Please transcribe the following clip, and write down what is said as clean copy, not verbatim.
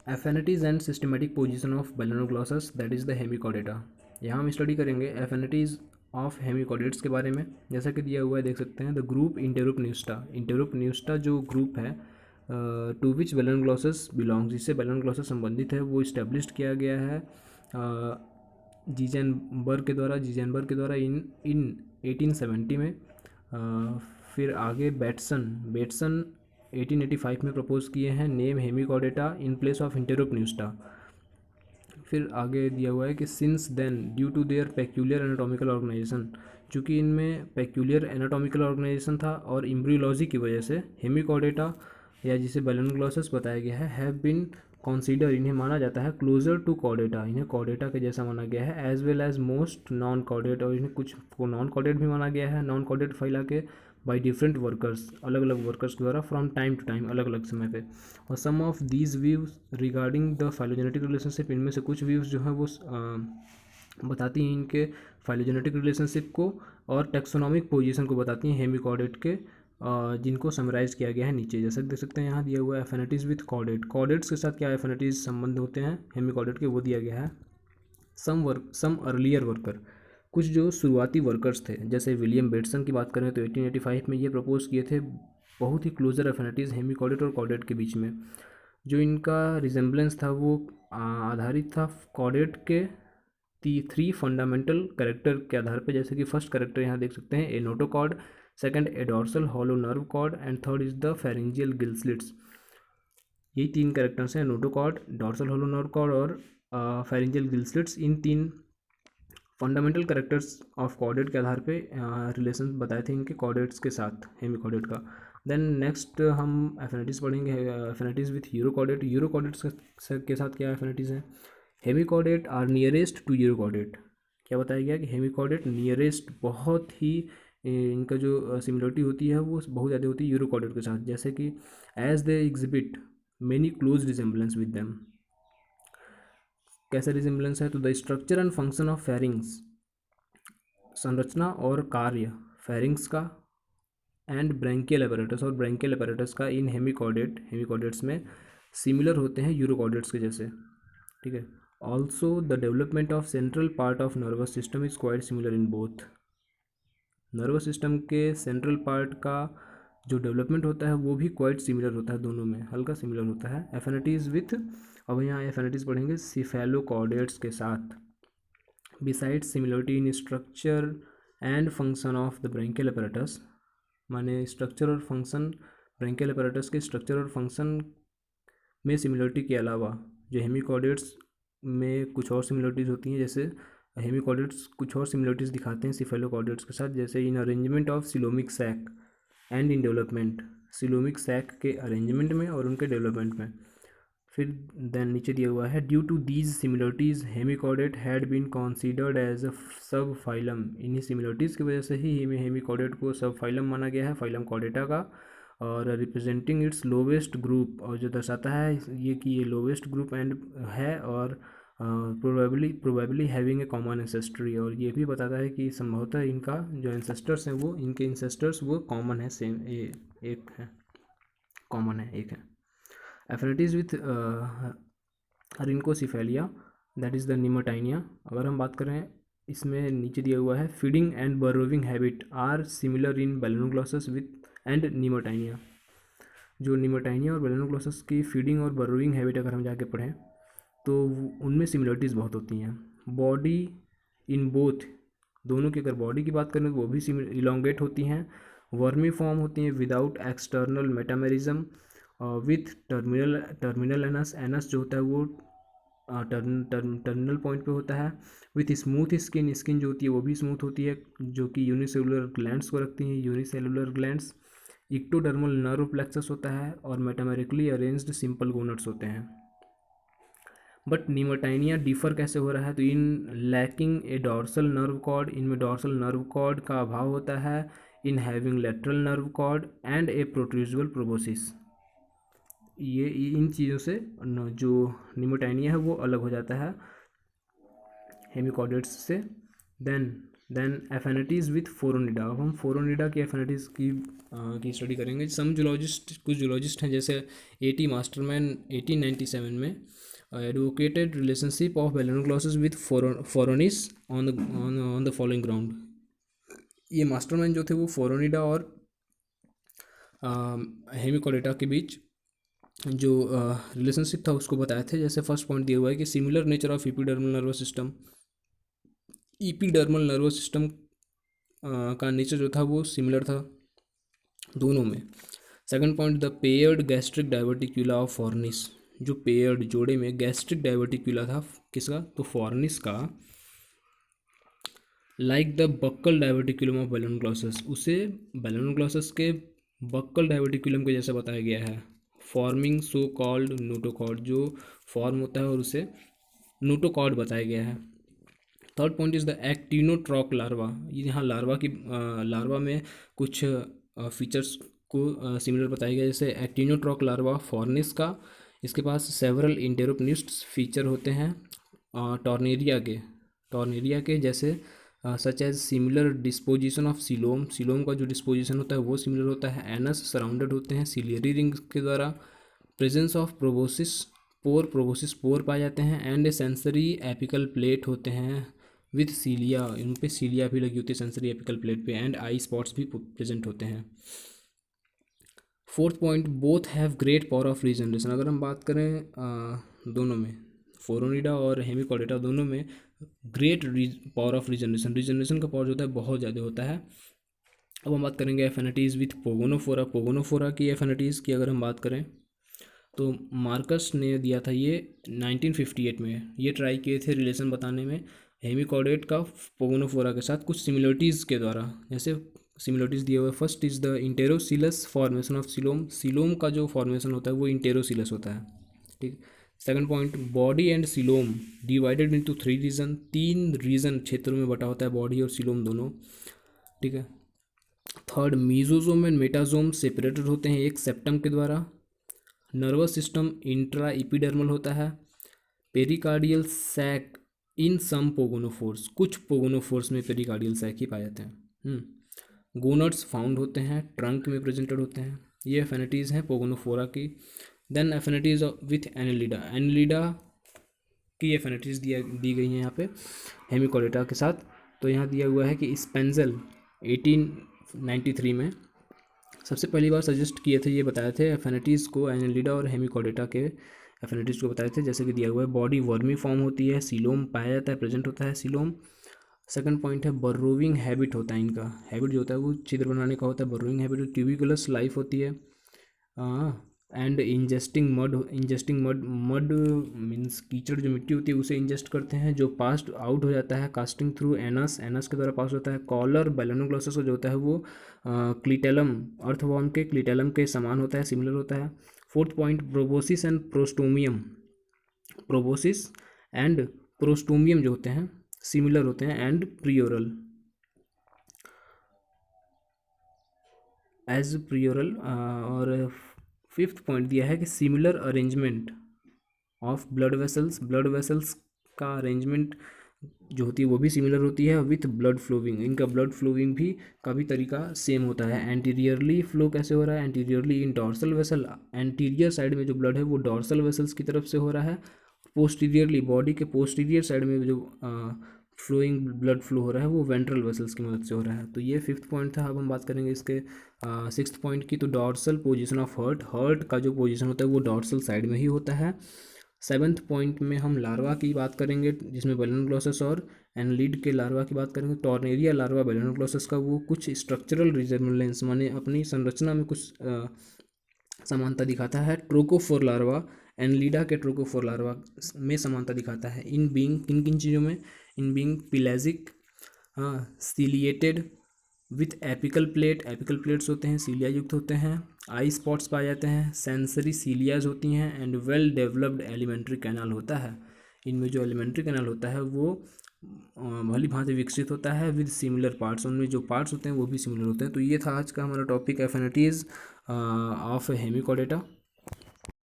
Affinities and systematic position of balanoglossus that is the hemichordata. यहाँ हम study करेंगे affinities of hemichordates के बारे में। जैसा कि दिया हुआ है देख सकते हैं, द ग्रुप इंटेरोपन्यूस्टा। इंटेरोपन्यूस्टा जो ग्रुप है टू विच बेलोनोग्लॉसस बिलोंग्स, जिससे बेलोनोग्लॉसस संबंधित है, वो इस्टेब्लिश्ड किया गया है जीजेनबर्ग के द्वारा इन इन 1870 में। फिर आगे बेटसन बेटसन 1885 में प्रपोज किए हैं name hemichordata in place of enteropneusta. फिर आगे दिया हुआ है कि since then due to their peculiar anatomical organisation, चूँकि इनमें पेक्यूलियर एनाटॉमिकल ऑर्गेनाइजेशन था और एम्ब्रियोलॉजी की वजह से हेमिकॉर्डेटा या जिसे बेलोनोग्लॉसस बताया गया है हैव बीन कॉन्सीडर, इन्हें माना जाता है क्लोजर टू कॉर्डेटा, इन्हें कॉर्डेटा के जैसा माना गया है, as well as most non chordate, और इन्हें कुछ को नॉन कॉर्डेट भी माना गया है। नॉन कॉर्डेट फैला के बाई डिफरेंट वर्कर्स, अलग अलग वर्कर्स के द्वारा फ्रॉम टाइम टू टाइम, अलग अलग समय पे। और some of these views regarding the phylogenetic relationship, इनमें से कुछ व्यूज़ जो हैं वो बताती हैं इनके फाइलोजेनेटिक रिलेशनशिप को और टेक्सोनॉमिक पोजीशन को बताती हैं हेमिकॉर्डेट के, जिनको समराइज़ किया गया है नीचे। जैसे देख सकते हैं यहाँ दिया हुआ है एफिनिटीज़ विथ कॉर्डेट, कॉर्डेट्स के साथ क्या एफिनिटीज़ संबंध होते हैं हेमिकॉर्डेट के, वो दिया गया है। सम अर्लियर वर्कर, कुछ जो शुरुआती वर्कर्स थे, जैसे विलियम बेटसन की बात करें तो 1885 में ये प्रपोज किए थे बहुत ही क्लोजर एफिनिटीज़ हेमिकॉर्डेट और कॉर्डेट के बीच में। जो इनका रिजेम्बलेंस था वो आधारित था कॉर्डेट के थ्री फंडामेंटल कैरेक्टर के आधार पे, जैसे कि फर्स्ट कैरेक्टर यहाँ देख सकते हैं a notochord, second a dorsal hollow nerve cord and third is the pharyngeal gill slits. यही तीन कैरेक्टर्स हैं, notochord, dorsal hollow nerve cord और फेरेंजियल गिल स्लिट्स। इन तीन फंडामेंटल कैरेक्टर्स ऑफ कॉर्डेट के आधार पे रिलेशन बताए थे इनके कॉर्डेट्स के साथ हेमिकॉर्डेट का। देन नेक्स्ट हम एफिनिटीज़ पढ़ेंगे, एफिनिटीज़ विथ यूरोकॉर्डेट। यूरोकॉर्डेट्स के साथ क्या एफिनिटीज़ हैं? Hemichordate are nearest to urochordate. क्या बताया गया कि हेमिकॉर्डेट नियरेस्ट, बहुत ही इनका जो सिमिलरिटी होती है वो बहुत ज़्यादा होती है यूरोकॉर्डेट के साथ, जैसे कि as they exhibit many close resemblance with them. कैसा रिजेम्बलेंस है? तो the structure and function of pharynx, संरचना और कार्य फेरिंग्स का, एंड ब्रैंकियल अपैरेटस, और ब्रैंकियल अपैरेटस का इन हेमिकॉर्डेट्स में सिमिलर होते हैं यूरोकॉर्डेट्स के जैसे। ठीक है। Also the development of central part of nervous system is quite similar in both. Nervous system के सेंट्रल पार्ट का जो डेवलपमेंट होता है वो भी क्वाइट सिमिलर होता है, दोनों में हल्का सिमिलर होता है। एफिनिटीज़ विथ, अब यहाँ एफिनिटीज़ पढ़ेंगे सिफेलोकॉर्डेट्स के साथ। Besides similarity in structure and function of the branchial apparatus, माने स्ट्रक्चर और फंक्शन, ब्रैंकियल अपैरेटस के स्ट्रक्चर और फंक्शन में सिमिलरिटी के अलावा जो हेमिकॉर्डेट्स में कुछ और सिमिलरिटीज़ होती हैं, जैसे हेमिकॉर्डेट्स कुछ और सिमिलरिटीज़ दिखाते हैं सिफेलोकॉर्डेट्स के साथ, जैसे in arrangement of coelomic sac and in development, coelomic sac के अरेंजमेंट में और उनके डेवलपमेंट में। फिर देन नीचे दिया हुआ है due to these similarities hemichordate had been considered as a subphylum, इन्हीं सिमिलरिटीज़ की वजह से ही हेमिकॉर्डेट को सब फाइलम माना गया है, फाइलम कॉर्डेटा का, और रिप्रेजेंटिंग इट्स लोवेस्ट ग्रुप, और जो दर्शाता है ये कि ये लोवेस्ट ग्रुप एंड है, और probably having a common ancestry, और ये भी बताता है कि संभवतः इनका जो एंसेस्टर्स हैं वो, इनके एंसेस्टर्स वो कॉमन है, सेम एक है, कॉमन है, एक है। Affinities with rhynchocephalia that is the nemertinea. अगर हम बात करें इसमें नीचे दिया हुआ है feeding and burrowing habit are similar in balanoglossus with and nemertinea. जो निमोटाइनिया और बेलोनोग्लॉसस की फीडिंग और बर्रोविंग हैबिट अगर हम जाके पढ़ें तो उनमें सिमिलरिटीज़ बहुत होती हैं। बॉडी इन बोथ, दोनों की अगर बॉडी की बात करें तो वो भी इलोंगेट होती हैं, वर्मी फॉर्म होती हैं without external metamerism, with terminal anus, anus जो होता है वो टर्मिनल पॉइंट पे होता है, विथ स्मूथ स्किन, स्किन जो होती है वो भी स्मूथ होती है, जो कि यूनिसेलुलर ग्लैंड्स को रखती हैं, यूनिसेलुलर ग्लैंड्स। इक्टोडर्मल नर्व प्लेक्सस होता है और मेटामेरिकली अरेंज्ड सिंपल गोनट्स होते हैं। बट निमोटाइनिया डिफर कैसे हो रहा है? तो in lacking a dorsal nerve cord, इनमें डॉर्सल नर्व कॉर्ड का अभाव होता है, in having lateral nerve cord and a protrusible proboscis. ये इन चीज़ों से जो निमोटाइनिया है वो अलग हो जाता है हेमिकॉर्डेट्स से। Then then affinities with phoronida. अब हम फोरोनिडा की एफिनिटीज़ की स्टडी करेंगे। सम कुछ जूलॉजिस्ट हैं जैसे A.T. मास्टरमैन 1897 में advocated relationship of balanoglossus with phoronis on the following ground. ये मास्टरमैन जो थे वो फोरोनिडा और हेमिकोडेटा के बीच जो रिलेशनशिप था उसको बताए थे। जैसे फर्स्ट पॉइंट दिया हुआ है कि similar nature of epidermal nervous system. Epidermal nervous system का नेचर जो था वो सिमिलर था दोनों में। Second point, the paired gastric diverticula of phoronis. जो पेयर्ड जोड़े में गैस्ट्रिक डाइवर्टिक्यूला था किसका, तो फॉर्निस का, like the buccal diverticulum of balanoglossus, उसे बैलेनोग्लॉसस के बक्कल डाइवर्टिक्यूलम के जैसा बताया गया है। फॉर्मिंग सो कॉल्ड नोटोकॉर्ड, जो फॉर्म होता है और उसे नोटोकॉर्ड बताया गया है। Third point is the actinotroch larva. यहाँ लार्वा में कुछ फीचर्स को सिमिलर बताया गया, जैसे एक्टिनोट्रॉक लार्वा फॉर्निस का, इसके पास सेवरल इंटेरोपनिस्ट फीचर होते हैं टॉर्नेरिया के जैसे, such as similar disposition of coelom का जो डिस्पोजिशन होता है वो सिमिलर होता है। एनस सराउंडेड होते हैं सिलियरी रिंग के द्वारा। प्रेजेंस ऑफ प्रोबोसिस पोर पाए जाते हैं। एंड सेंसरी एपिकल प्लेट होते हैं विथ सीलिया, इन पे सीलिया भी लगी होती है सेंसरी एपिकल प्लेट पे। एंड आई स्पॉट्स भी प्रेजेंट होते हैं। Fourth point, both have great power of regeneration. अगर हम बात करें दोनों में, फोरोनिडा और हेमिकोडेटा दोनों में ग्रेट पावर ऑफ रीजनरेशन का पावर जो होता है बहुत ज़्यादा होता है। अब हम बात करेंगे एफिनिटीज़ विथ पोगोनोफोरा की एफिनिटीज़ की अगर हम बात करें तो मार्कस ने दिया था ये 1958 में। ये ट्राई किए थे रिलेशन बताने में हेमिकोडेट का पोगोनोफोरा के साथ कुछ सिमिलरिटीज़ के द्वारा। जैसे सिमिलरिटीज़ दिए हुए, first is the enterocoelous formation of coelom का जो फॉर्मेशन होता है वो इंटेरोसिलस होता है, ठीक। Second point, body and coelom divided into 3 region, 3 region क्षेत्रों में बटा होता है बॉडी और सिलोम दोनों, ठीक है। थर्ड, मीजोजोम एंड मेटाजोम सेपरेटेड होते हैं एक सेप्टम के द्वारा। नर्वस सिस्टम इंट्रा इपिडर्मल होता है। पेरिकार्डियल सैक इन सम पोगोनोफोर्स, कुछ पोगोनोफोर्स में पेरिकार्डियल सैक ही पाए जाते हैं। गोनट्स फाउंड होते हैं, ट्रंक में प्रेजेंटेड होते हैं। ये एफिनिटीज़ हैं पोगोनोफोरा की। देन एफिनिटीज़ विथ एनिलिडा की एफिनिटीज़ दी गई हैं यहाँ पे हेमिकोडेटा के साथ। तो यहाँ दिया हुआ है कि स्पेंजल 1893 में सबसे पहली बार सजेस्ट किए थे, ये बताए थे एफिनिटीज़ को, एनिलिडा और हेमिकोडेटा के एफिनिटीज़ को बताए थे। जैसे कि दिया हुआ है बॉडी वर्मी फॉर्म होती है, सिलोम पाया जाता है, प्रेजेंट होता है सिलोम। सेकंड पॉइंट है बर्रोविंग हैबिट होता है इनका, हैबिट जो होता है वो छिद्र बनाने का होता है, बर्रोविंग हैबिट। ट्यूबिकुलस लाइफ होती है। एंड इंजेस्टिंग मड मीन्स कीचड़ जो मिट्टी होती है उसे इंजेस्ट करते हैं, जो पास आउट हो जाता है कास्टिंग थ्रू एनस के द्वारा पास होता है। कॉलर बैलेनोग्लॉसस जो होता है वो क्लिटेलम अर्थवॉर्म के क्लिटेलम के समान होता है, सिमिलर होता है। Fourth point, proboscis and prostomium जो होते हैं सिमिलर होते हैं एंड प्रियोरल और फिफ्थ पॉइंट दिया है कि similar arrangement of blood vessels का अरेंजमेंट जो होती है वो भी सिमिलर होती है विथ ब्लड फ्लोइंग। इनका ब्लड फ्लोइंग भी का भी तरीका सेम होता है। एंटीरियरली फ्लो कैसे हो रहा है, एंटीरियरली इन डॉर्सल वेसल, एंटीरियर साइड में जो ब्लड है वो डॉर्सल वेसल्स की तरफ से हो रहा है। पोस्टीरियरली बॉडी के पोस्टीरियर साइड में जो फ्लोइंग ब्लड फ्लो हो रहा है वो वेंट्रल वेसल्स की मदद से हो रहा है। तो ये फिफ्थ पॉइंट था। अब हम बात करेंगे इसके सिक्स्थ पॉइंट की। तो डॉर्सल पोजीशन ऑफ हर्ट का जो पोजीशन होता है वो डॉर्सल साइड में ही होता है। सेवन्थ पॉइंट में हम लार्वा की बात करेंगे जिसमें बैलेनोग्लॉसस और एनलीड के लार्वा की बात करेंगे। टॉर्नेरिया लार्वा बैलेनोग्लॉसस का वो कुछ स्ट्रक्चरल रिजेम्बलेंस माने अपनी संरचना में कुछ समानता दिखाता है। ट्रोकोफोर लार्वा एनलीडा के ट्रोकोफोर लार्वा में समानता दिखाता है। इन बीइंग किन किन चीज़ों में, in being pelagic, ciliated with apical plates होते हैं, सीलिया युक्त होते हैं। आई स्पॉट्स पाए जाते हैं, सेंसरी सीलियाज होती हैं and well developed alimentary canal होता है। इनमें जो एलिमेंट्री कैनाल होता है वो भली भांति विकसित होता है विद सिमिलर पार्ट्स, उनमें जो पार्ट्स होते हैं वो भी सिमिलर होते हैं। तो ये था आज का हमारा टॉपिक एफिनिटीज़ ऑफ हेमिकोडेटा।